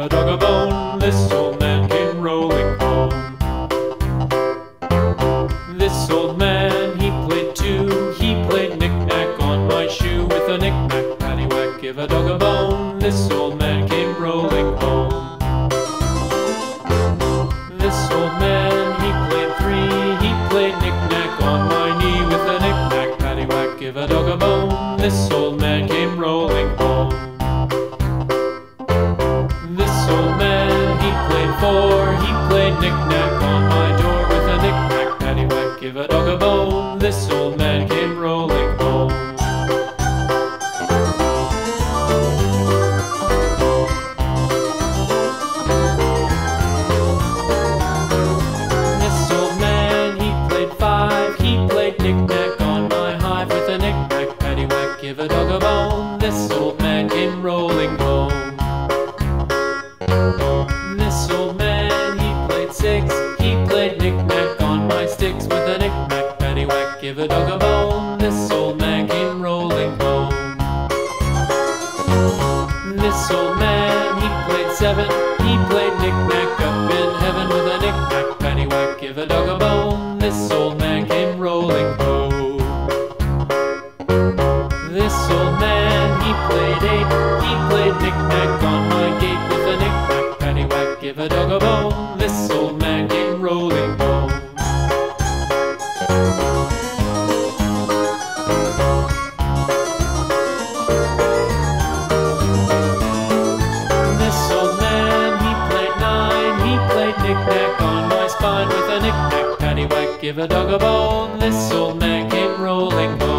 a dog a bone. This old man came rolling home. This old man, he played too. He played knick-knack on my shoe. With a knick-knack, paddywhack, give a dog a bone. This old man came rolling home. This old man, he played three. He played knick-knack on my knee. With a knick-knack, paddywhack, give a dog a bone. This old man came rolling home. This old man, he played four. He played knick-knack on my door. With a knick-knack, paddywhack, give a dog a bone. This old man came rolling home. This old man, he played five. He played knick-knack on my hive. With a knick-knack, paddywhack, give a dog a bone. This old man came rolling home. This old man, he played six. He played knick-knack on my sticks. With a knick-knack, paddywhack, give a dog a bone. This old man came rolling home. This old man, he played seven. He played knick-knack up in heaven. With a knick-knack, paddywhack, give a dog a bone. This old man came rolling home. This old man, he played eight. He played knick-knack on my gate. With a knick-knack, paddywhack, give a dog a bone. This old man came rolling home. This old man, he played nine. He played knick-knack on my spine. With a knick-knack, paddywhack, give a dog a bone. This old man came rolling home.